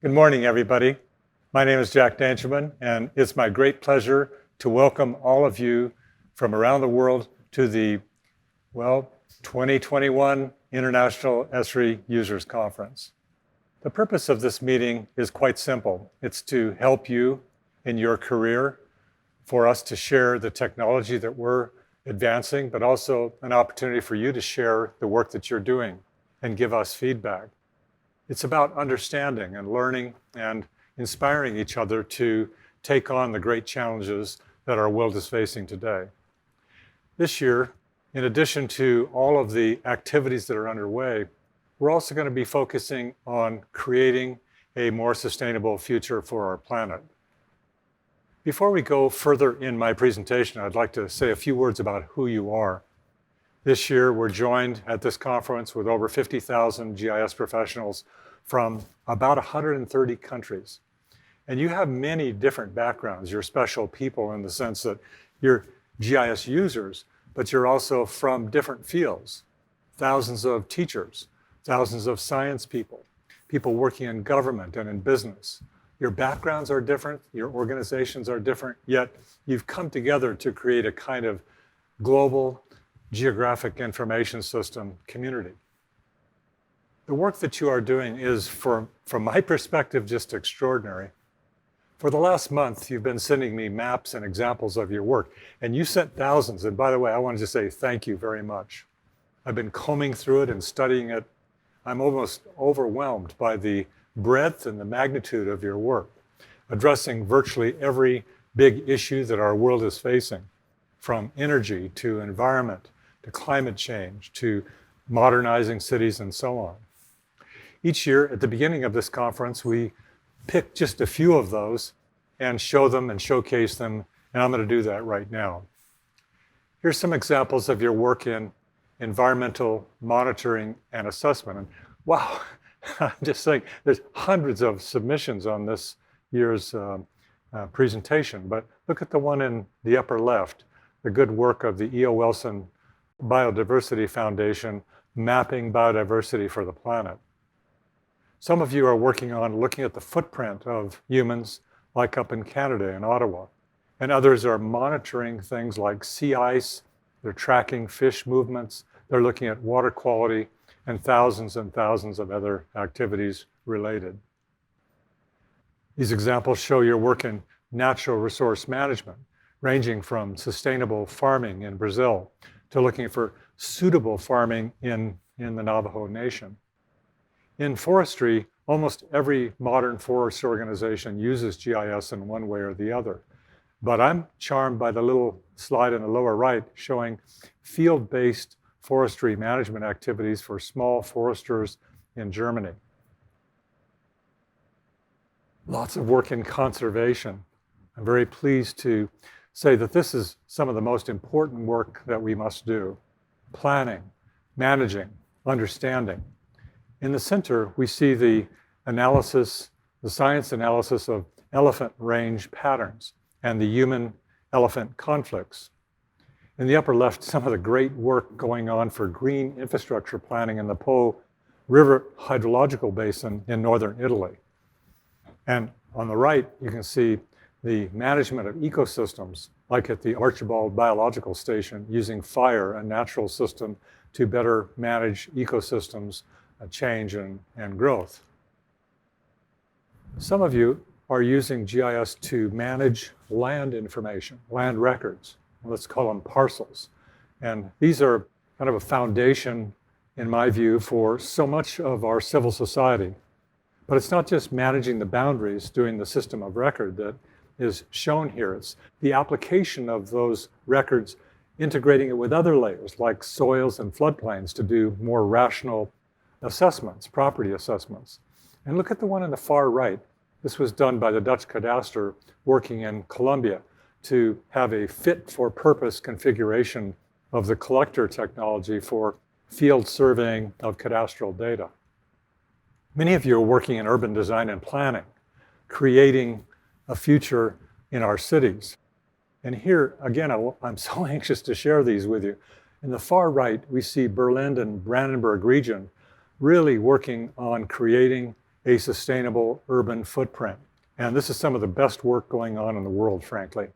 Good morning, everybody. My name is Jack Dangermond, and it's my great pleasure to welcome all of you from around the world to the, 2021 International Esri Users Conference. The purpose of this meeting is quite simple. It's to help you in your career, for us to share the technology that we're advancing, but also an opportunity for you to share the work that you're doing and give us feedback. It's about understanding and learning and inspiring each other to take on the great challenges that our world is facing today. This year, in addition to all of the activities that are underway, we're also going to be focusing on creating a more sustainable future for our planet. Before we go further in my presentation, I'd like to say a few words about who you are. This year, we're joined at this conference with over 50,000 GIS professionals from about 130 countries. And you have many different backgrounds. You're special people in the sense that you're GIS users, but you're also from different fields. Thousands of teachers, thousands of science people, people working in government and in business. Your backgrounds are different, your organizations are different, yet you've come together to create a kind of global geographic information system community. The work that you are doing is, from my perspective, just extraordinary. For the last month, you've been sending me maps and examples of your work, and you sent thousands. And by the way, I wanted to say thank you very much. I've been combing through it and studying it. I'm almost overwhelmed by the breadth and the magnitude of your work, addressing virtually every big issue that our world is facing, from energy to environment, to climate change, to modernizing cities, and so on. Each year, at the beginning of this conference, we pick just a few of those and show them and showcase them, and I'm going to do that right now. Here's some examples of your work in environmental monitoring and assessment. And wow, I'm just saying, there's hundreds of submissions on this year's presentation, but look at the one in the upper left, the good work of the E.O. Wilson Biodiversity Foundation, mapping biodiversity for the planet. Some of you are working on looking at the footprint of humans, like up in Canada and Ottawa, and others are monitoring things like sea ice, they're tracking fish movements, they're looking at water quality, and thousands of other activities related. These examples show your work in natural resource management, ranging from sustainable farming in Brazil to looking for suitable farming in the Navajo Nation. In forestry, almost every modern forest organization uses GIS in one way or the other. But I'm charmed by the little slide in the lower right showing field-based forestry management activities for small foresters in Germany. Lots of work in conservation. I'm very pleased to say that this is some of the most important work that we must do. Planning, managing, understanding. In the center, we see the analysis, the science analysis of elephant range patterns and the human-elephant conflicts. In the upper left, some of the great work going on for green infrastructure planning in the Po River hydrological basin in northern Italy. And on the right, you can see the management of ecosystems, like at the Archibald Biological Station, using fire, a natural system, to better manage ecosystems, change and growth. Some of you are using GIS to manage land information, land records. Let's call them parcels. And these are kind of a foundation, in my view, for so much of our civil society. But it's not just managing the boundaries, doing the system of record that is shown here. It's the application of those records, integrating it with other layers like soils and floodplains to do more rational assessments, property assessments. And look at the one on the far right. This was done by the Dutch Cadastre working in Colombia to have a fit-for-purpose configuration of the collector technology for field surveying of cadastral data. Many of you are working in urban design and planning, creating a future in our cities. And here, again, I'm so anxious to share these with you. In the far right, we see Berlin and Brandenburg region really working on creating a sustainable urban footprint. And this is some of the best work going on in the world, frankly.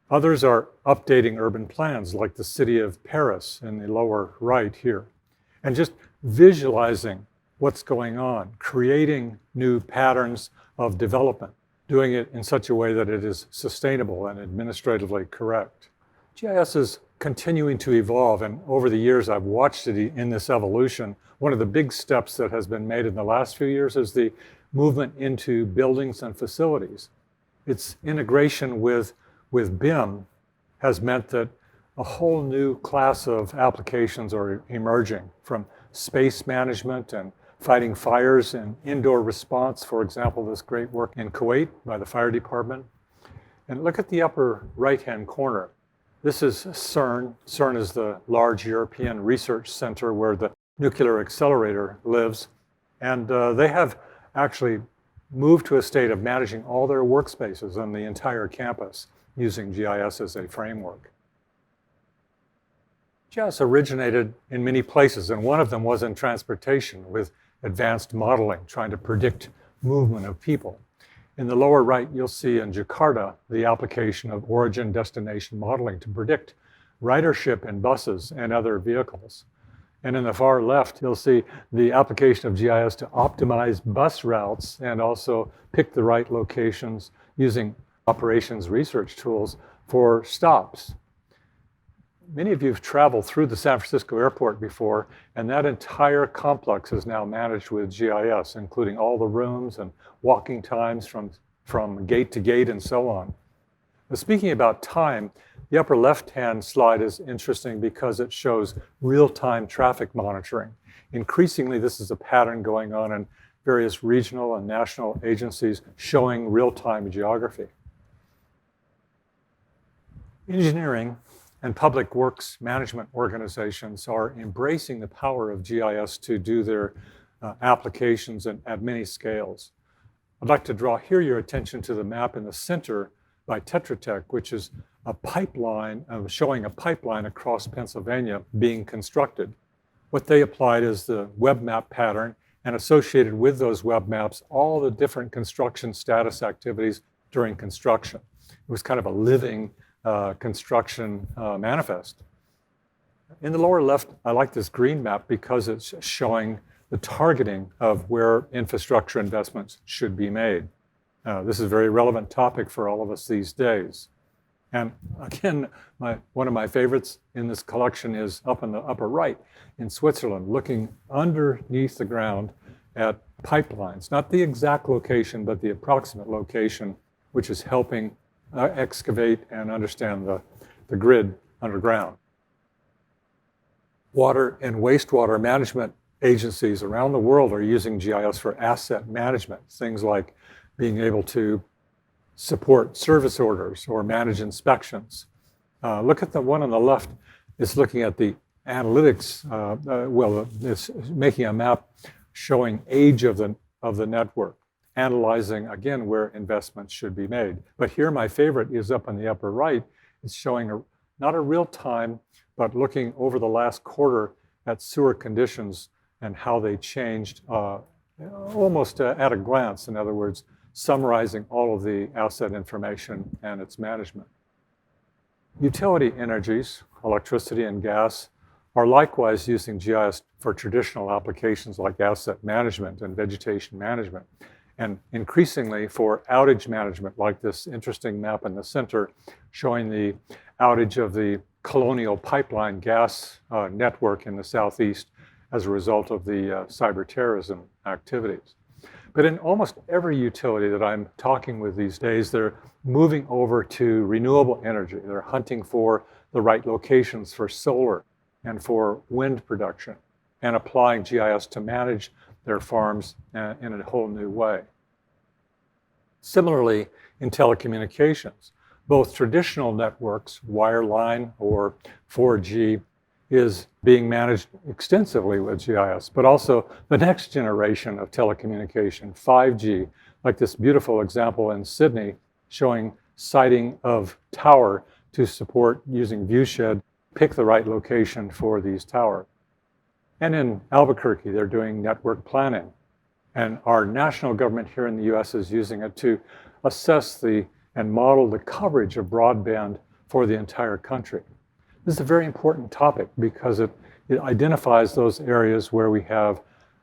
Others are updating urban plans, like the city of Paris in the lower right here, and just visualizing what's going on, creating new patterns of development, doing it in such a way that it is sustainable and administratively correct. GIS is continuing to evolve, and over the years I've watched it in this evolution. One of the big steps that has been made in the last few years is the movement into buildings and facilities. Its integration with BIM has meant that a whole new class of applications are emerging, from space management and fighting fires and indoor response. For example, this great work in Kuwait by the fire department. And look at the upper right-hand corner. This is CERN. CERN is the large European research center where the nuclear accelerator lives. And they have actually moved to a state of managing all their workspaces on the entire campus using GIS as a framework. GIS originated in many places, and one of them was in transportation with advanced modeling, trying to predict movement of people. In the lower right, you'll see in Jakarta the application of origin-destination modeling to predict ridership in buses and other vehicles. And in the far left, you'll see the application of GIS to optimize bus routes and also pick the right locations using operations research tools for stops. Many of you have traveled through the San Francisco airport before, and that entire complex is now managed with GIS, including all the rooms and walking times from gate to gate and so on. Now, speaking about time, the upper left-hand slide is interesting because it shows real-time traffic monitoring. Increasingly, this is a pattern going on in various regional and national agencies showing real-time geography. Engineering and public works management organizations are embracing the power of GIS to do their applications at many scales. I'd like to draw here your attention to the map in the center by Tetra Tech, which is a pipeline, showing a pipeline across Pennsylvania being constructed. What they applied is the web map pattern, and associated with those web maps, all the different construction status activities during construction. It was kind of a living construction manifest. In the lower left, I like this green map because it's showing the targeting of where infrastructure investments should be made. This is a very relevant topic for all of us these days. And again, one of my favorites in this collection is up in the upper right in Switzerland, looking underneath the ground at pipelines, not the exact location, but the approximate location, which is helping excavate and understand the grid underground. Water and wastewater management agencies around the world are using GIS for asset management, things like being able to support service orders or manage inspections. Look at the one on the left. It's looking at the analytics. It's making a map showing age of the network, analyzing, again, where investments should be made. But here, my favorite is up in the upper right. It's showing not a real time, but looking over the last quarter at sewer conditions and how they changed almost at a glance. In other words, summarizing all of the asset information and its management. Utility energies, electricity and gas, are likewise using GIS for traditional applications like asset management and vegetation management, and increasingly for outage management, like this interesting map in the center showing the outage of the Colonial Pipeline gas network in the southeast as a result of the cyber terrorism activities. But in almost every utility that I'm talking with these days, they're moving over to renewable energy. They're hunting for the right locations for solar and for wind production and applying GIS to manage their farms in a whole new way. Similarly, in telecommunications, both traditional networks, wireline or 4G, is being managed extensively with GIS, but also the next generation of telecommunication, 5G, like this beautiful example in Sydney showing siting of tower to support using viewshed, pick the right location for these towers. And in Albuquerque, they're doing network planning. And our national government here in the US is using it to assess and model the coverage of broadband for the entire country. This is a very important topic because it identifies those areas where we have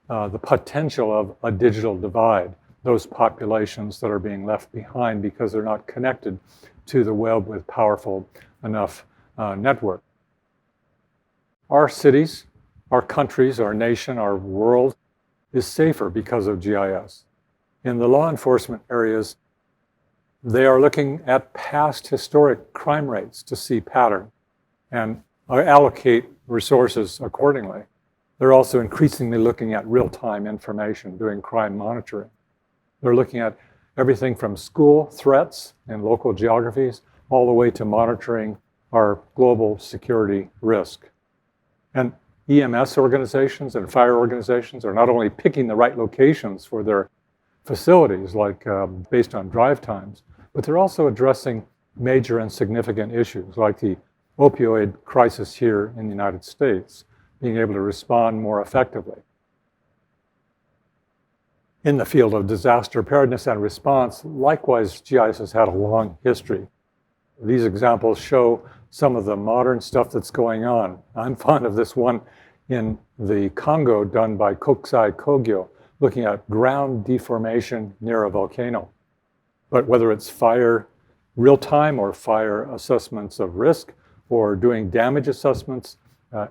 the potential of a digital divide, those populations that are being left behind because they're not connected to the web with powerful enough network. Our cities, our countries, our nation, our world is safer because of GIS. In the law enforcement areas, they are looking at past historic crime rates to see pattern and allocate resources accordingly. They're also increasingly looking at real-time information, doing crime monitoring. They're looking at everything from school threats and local geographies all the way to monitoring our global security risk. And EMS organizations and fire organizations are not only picking the right locations for their facilities, like based on drive times, but they're also addressing major and significant issues like the opioid crisis here in the United States, being able to respond more effectively. In the field of disaster preparedness and response, likewise, GIS has had a long history. These examples show some of the modern stuff that's going on. I'm fond of this one in the Congo done by Kokusai Kogyo, looking at ground deformation near a volcano. But whether it's fire real-time or fire assessments of risk or doing damage assessments,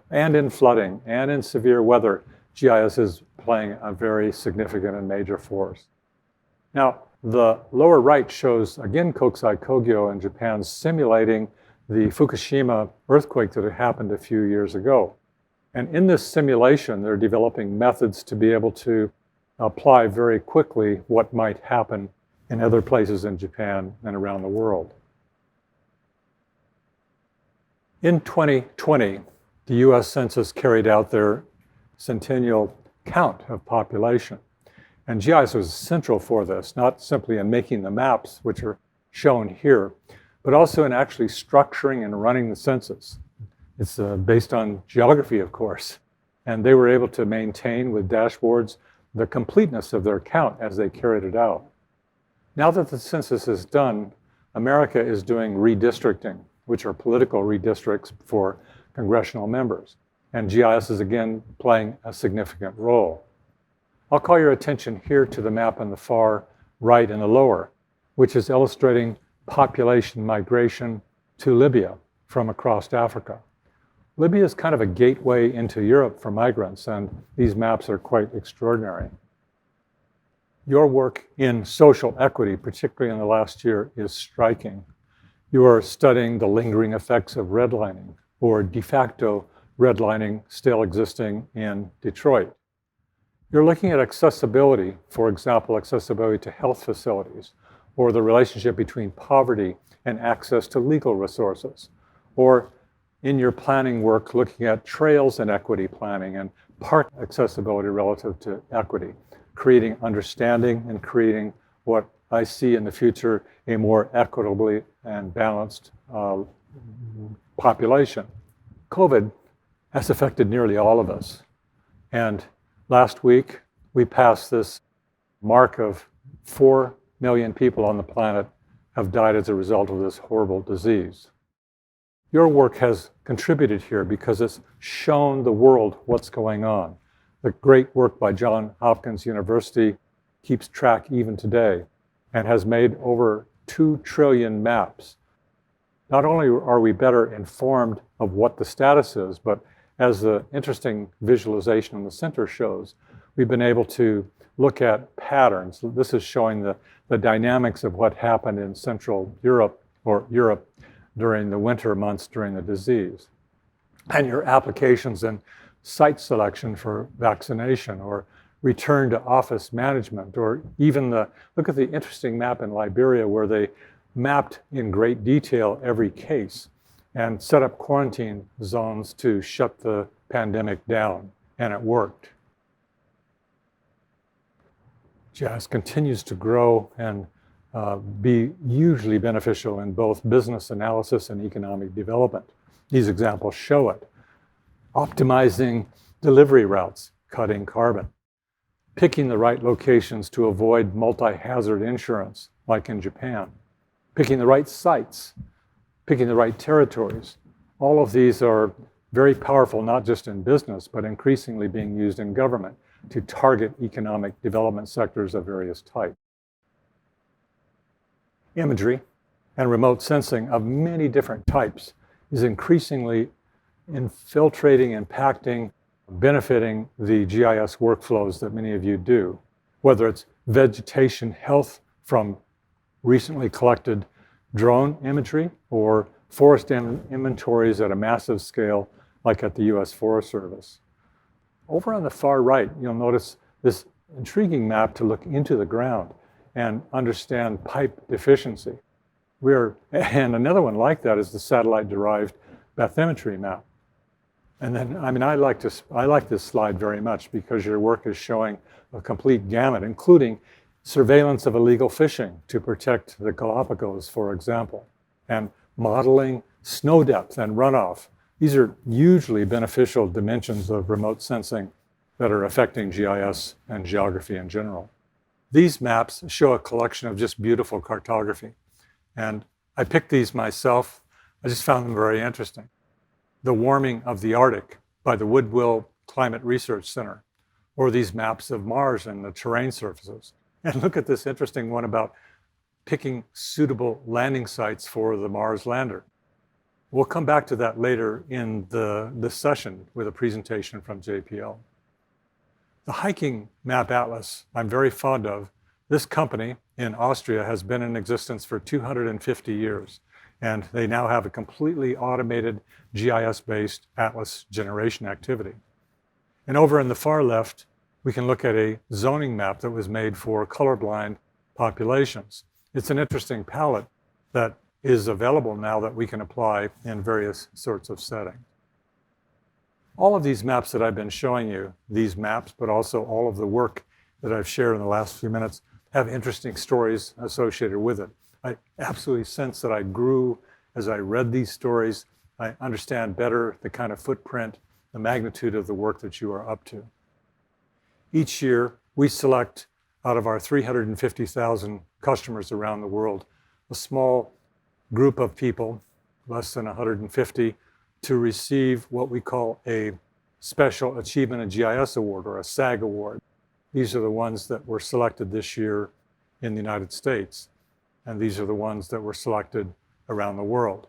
and in flooding and in severe weather, GIS is playing a very significant and major force. Now, the lower right shows, again, Kokusai Kogyo in Japan simulating the Fukushima earthquake that had happened a few years ago. And in this simulation, they're developing methods to be able to apply very quickly what might happen in other places in Japan and around the world. In 2020, the US Census carried out their centennial count of population. And GIS was central for this, not simply in making the maps, which are shown here, but also in actually structuring and running the census. It's based on geography, of course. And they were able to maintain with dashboards the completeness of their count as they carried it out. Now that the census is done, America is doing redistricting, which are political redistricts for congressional members. And GIS is again playing a significant role. I'll call your attention here to the map on the far right in the lower, which is illustrating population migration to Libya from across Africa. Libya is kind of a gateway into Europe for migrants, and these maps are quite extraordinary. Your work in social equity, particularly in the last year, is striking. You are studying the lingering effects of redlining, or de facto redlining still existing in Detroit. You're looking at accessibility, for example, accessibility to health facilities, or the relationship between poverty and access to legal resources, or in your planning work, looking at trails and equity planning and park accessibility relative to equity, creating understanding and creating what I see in the future, a more equitably and balanced population. COVID has affected nearly all of us. And last week, we passed this mark of 4 million people on the planet have died as a result of this horrible disease. Your work has contributed here because it's shown the world what's going on. The great work by Johns Hopkins University keeps track even today and has made over 2 trillion maps. Not only are we better informed of what the status is, but as the interesting visualization in the center shows, we've been able to look at patterns. This is showing the dynamics of what happened in Central Europe, or Europe, during the winter months during the disease. And your applications in site selection for vaccination, or return to office management, or even look at the interesting map in Liberia where they mapped in great detail every case and set up quarantine zones to shut the pandemic down, and it worked. GIS continues to grow and be hugely beneficial in both business analysis and economic development. These examples show it. Optimizing delivery routes, cutting carbon. picking the right locations to avoid multi-hazard insurance, like in Japan, picking the right sites, picking the right territories. All of these are very powerful, not just in business, but increasingly being used in government to target economic development sectors of various types. Imagery and remote sensing of many different types is increasingly infiltrating, impacting, benefiting the GIS workflows that many of you do, whether it's vegetation health from recently collected drone imagery or forest inventories at a massive scale like at the US Forest Service. Over on the far right, you'll notice this intriguing map to look into the ground and understand pipe deficiency. And another one like that is the satellite-derived bathymetry map. And then, I like this slide very much because your work is showing a complete gamut, including surveillance of illegal fishing to protect the Galapagos, for example, and modeling snow depth and runoff. These are hugely beneficial dimensions of remote sensing that are affecting GIS and geography in general. These maps show a collection of just beautiful cartography. And I picked these myself. I just found them very interesting. The warming of the Arctic by the Woodville Climate Research Center, or these maps of Mars and the terrain surfaces. And look at this interesting one about picking suitable landing sites for the Mars lander. We'll come back to that later in this session with a presentation from JPL. The hiking map atlas I'm very fond of. This company in Austria has been in existence for 250 years, and they now have a completely automated GIS-based atlas generation activity. And over in the far left, we can look at a zoning map that was made for colorblind populations. It's an interesting palette that is available now that we can apply in various sorts of settings. All of these maps that I've been showing you, these maps, but also all of the work that I've shared in the last few minutes, have interesting stories associated with it. I absolutely sense that I grew as I read these stories. I understand better the kind of footprint, the magnitude of the work that you are up to. Each year, we select out of our 350,000 customers around the world, a small group of people, less than 150, to receive what we call a Special Achievement in GIS Award, or a SAG Award. These are the ones that were selected this year in the United States, and these are the ones that were selected around the world.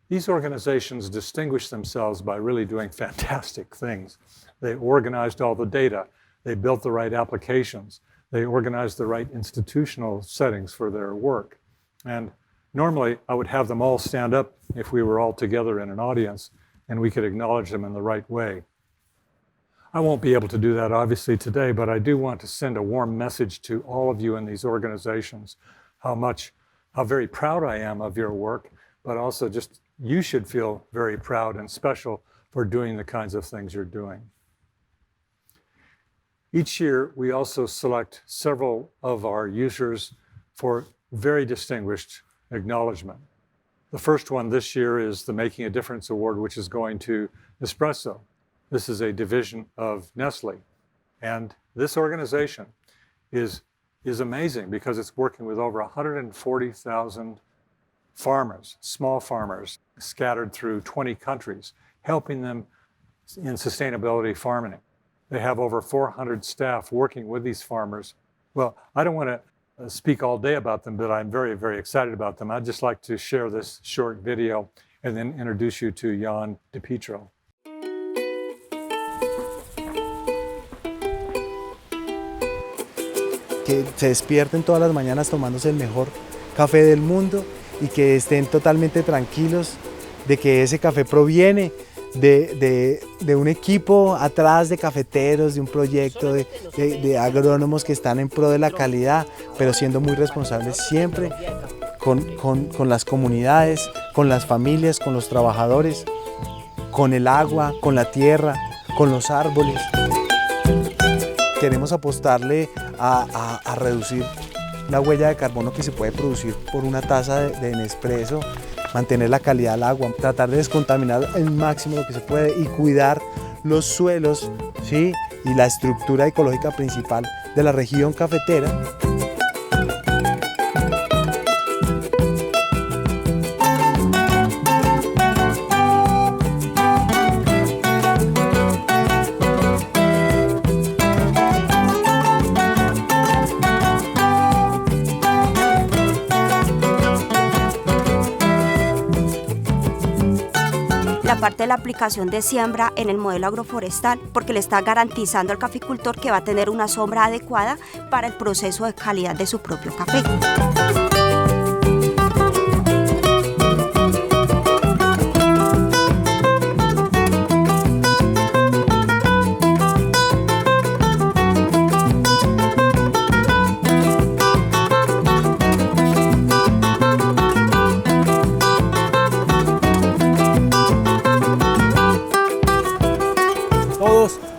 These organizations distinguish themselves by really doing fantastic things. They organized all the data, they built the right applications, they organized the right institutional settings for their work. And normally, I would have them all stand up if we were all together in an audience and we could acknowledge them in the right way. I won't be able to do that obviously today, but I do want to send a warm message to all of you in these organizations, how very proud I am of your work, but also just you should feel very proud and special for doing the kinds of things you're doing. Each year, we also select several of our users for very distinguished acknowledgement. The first one this year is the Making a Difference Award, which is going to Nespresso. This is a division of Nestle. And this organization is amazing because it's working with over 140,000 farmers, small farmers, scattered through 20 countries, helping them in sustainability farming. They have over 400 staff working with these farmers. Well, I don't want to speak all day about them, but I'm very, very excited about them. I'd just like to share this short video and then introduce you to Jan DiPietro. Que se despierten todas las mañanas tomándose el mejor café del mundo y que estén totalmente tranquilos de que ese café proviene de un equipo atrás de cafeteros, de un proyecto de agrónomos que están en pro de la calidad, pero siendo muy responsables siempre con las comunidades, con las familias, con los trabajadores, con el agua, con la tierra, con los árboles. Queremos apostarle a reducir la huella de carbono que se puede producir por una taza de Nespresso, mantener la calidad del agua, tratar de descontaminar el máximo lo que se puede y cuidar los suelos, ¿sí? y la estructura ecológica principal de la región cafetera. La parte de la aplicación de siembra en el modelo agroforestal, porque le está garantizando al caficultor que va a tener una sombra adecuada para el proceso de calidad de su propio café.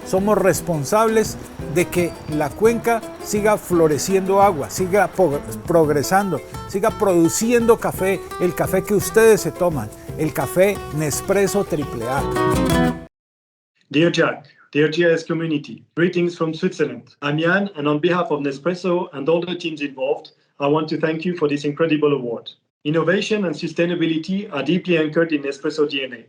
Somos responsables de que la cuenca siga floreciendo agua, siga progresando, siga produciendo café, el café que ustedes se toman, el café Nespresso AAA. Dear Jack, dear GIS community, greetings from Switzerland. I'm Jan, and on behalf of Nespresso and all the teams involved, I want to thank you for this incredible award. Innovation and sustainability are deeply anchored in Nespresso DNA.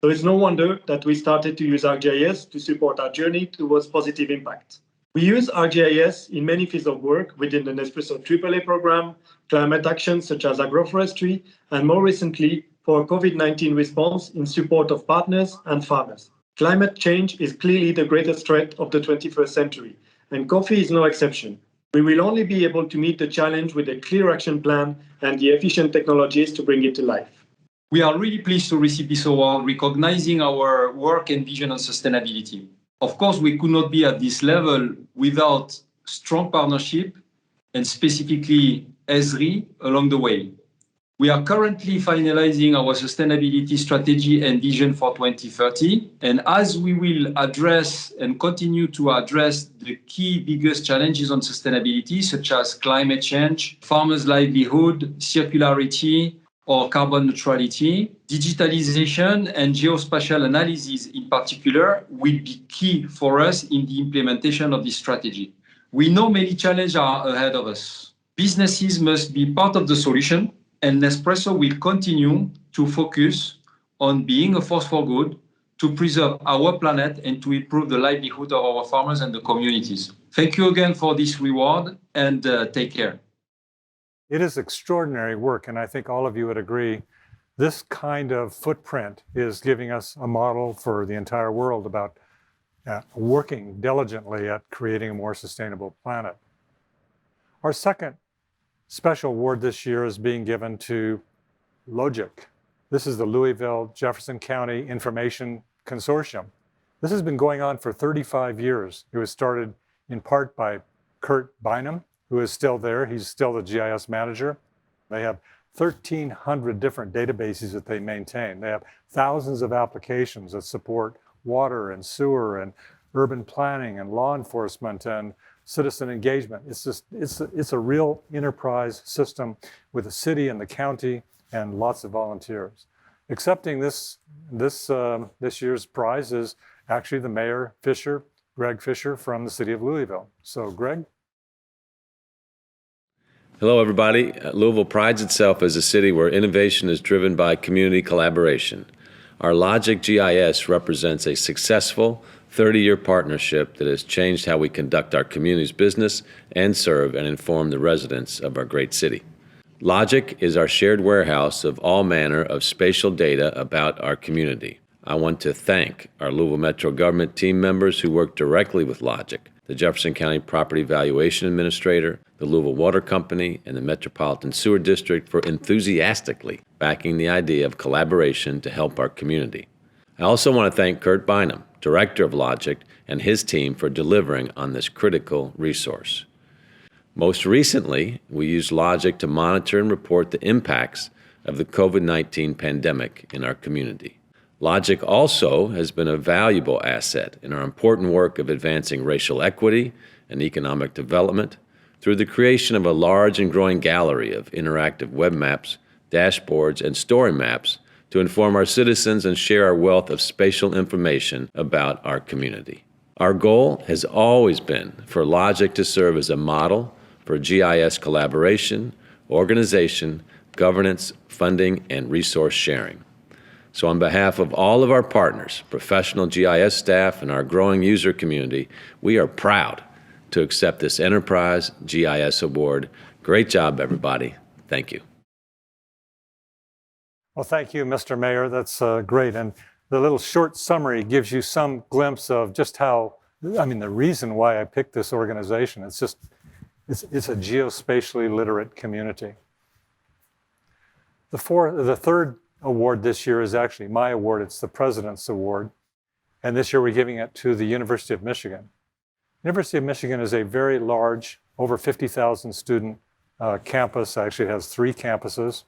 So it's no wonder that we started to use ArcGIS to support our journey towards positive impact. We use ArcGIS in many fields of work within the Nespresso AAA program, climate actions such as agroforestry, and more recently for COVID-19 response in support of partners and farmers. Climate change is clearly the greatest threat of the 21st century, and coffee is no exception. We will only be able to meet the challenge with a clear action plan and the efficient technologies to bring it to life. We are really pleased to receive this award, recognizing our work and vision on sustainability. Of course, we could not be at this level without strong partnership and specifically Esri along the way. We are currently finalizing our sustainability strategy and vision for 2030. And as we will address and continue to address the key biggest challenges on sustainability, such as climate change, farmers' livelihood, circularity, or carbon neutrality, digitalization and geospatial analysis in particular will be key for us in the implementation of this strategy. We know many challenges are ahead of us. Businesses must be part of the solution, and Nespresso will continue to focus on being a force for good, to preserve our planet and to improve the livelihood of our farmers and the communities. Thank you again for this reward, and take care. It is extraordinary work, and I think all of you would agree. This kind of footprint is giving us a model for the entire world about working diligently at creating a more sustainable planet. Our second special award this year is being given to Logic. This is the Louisville Jefferson County Information Consortium. This has been going on for 35 years. It was started in part by Kurt Bynum, who is still there. He's still the GIS manager. They have 1,300 different databases that they maintain. They have thousands of applications that support water and sewer and urban planning and law enforcement and citizen engagement. It's a real enterprise system with the city and the county and lots of volunteers. Accepting this year's prize is actually the Mayor Fisher, Greg Fisher from the city of Louisville. So Greg. Hello, everybody. Louisville prides itself as a city where innovation is driven by community collaboration. Our Logic GIS represents a successful 30-year partnership that has changed how we conduct our community's business and serve and inform the residents of our great city. Logic is our shared warehouse of all manner of spatial data about our community. I want to thank our Louisville Metro government team members who work directly with Logic, the Jefferson County Property Valuation Administrator, the Louisville Water Company, and the Metropolitan Sewer District for enthusiastically backing the idea of collaboration to help our community. I also want to thank Kurt Bynum, Director of Logic, and his team for delivering on this critical resource. Most recently, we used Logic to monitor and report the impacts of the COVID-19 pandemic in our community. Logic also has been a valuable asset in our important work of advancing racial equity and economic development through the creation of a large and growing gallery of interactive web maps, dashboards, and story maps to inform our citizens and share our wealth of spatial information about our community. Our goal has always been for Logic to serve as a model for GIS collaboration, organization, governance, funding, and resource sharing. So on behalf of all of our partners, professional GIS staff, and our growing user community, we are proud to accept this Enterprise GIS Award. Great job, everybody. Thank you. Well, thank you, Mr. Mayor. That's great. And the little short summary gives you some glimpse of just how, the reason why I picked this organization. It's a geospatially literate community. The third award this year is actually my award. It's the President's Award. And this year we're giving it to the University of Michigan. University of Michigan is a very large, over 50,000 student campus. Actually, it has 3 campuses.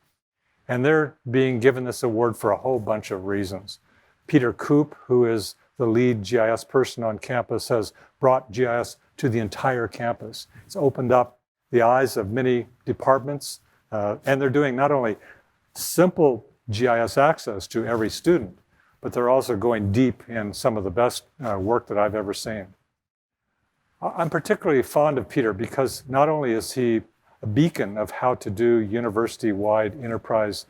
And they're being given this award for a whole bunch of reasons. Peter Koop, who is the lead GIS person on campus, has brought GIS to the entire campus. It's opened up the eyes of many departments, and they're doing not only simple GIS access to every student, but they're also going deep in some of the best work that I've ever seen. I'm particularly fond of Peter because not only is he a beacon of how to do university-wide enterprise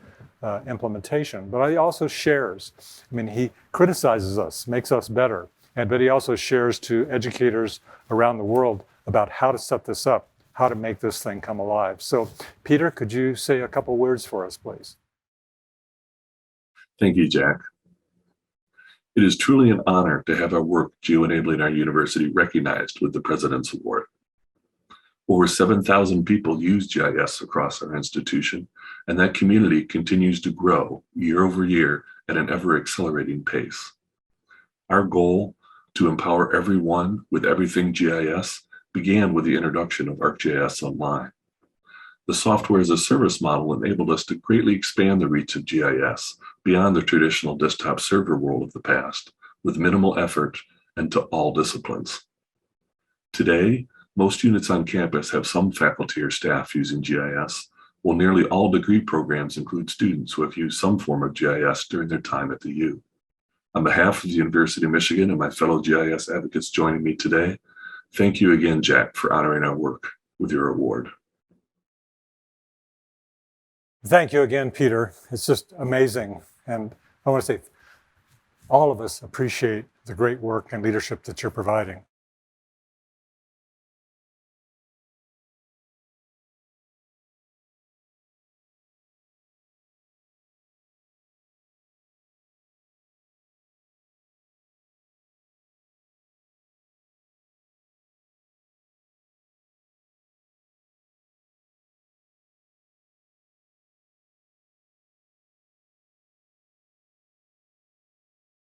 implementation, but he also shares. He criticizes us, makes us better, but he also shares to educators around the world about how to set this up, how to make this thing come alive. So, Peter, could you say a couple words for us, please? Thank you, Jack. It is truly an honor to have our work geo-enabling our university recognized with the President's Award. Over 7,000 people use GIS across our institution, and that community continues to grow year over year at an ever-accelerating pace. Our goal to empower everyone with everything GIS began with the introduction of ArcGIS Online. The software as a service model enabled us to greatly expand the reach of GIS beyond the traditional desktop server world of the past, with minimal effort and to all disciplines. Today, most units on campus have some faculty or staff using GIS, while nearly all degree programs include students who have used some form of GIS during their time at the U. On behalf of the University of Michigan and my fellow GIS advocates joining me today, thank you again, Jack, for honoring our work with your award. Thank you again, Peter. It's just amazing. And I want to say, all of us appreciate the great work and leadership that you're providing.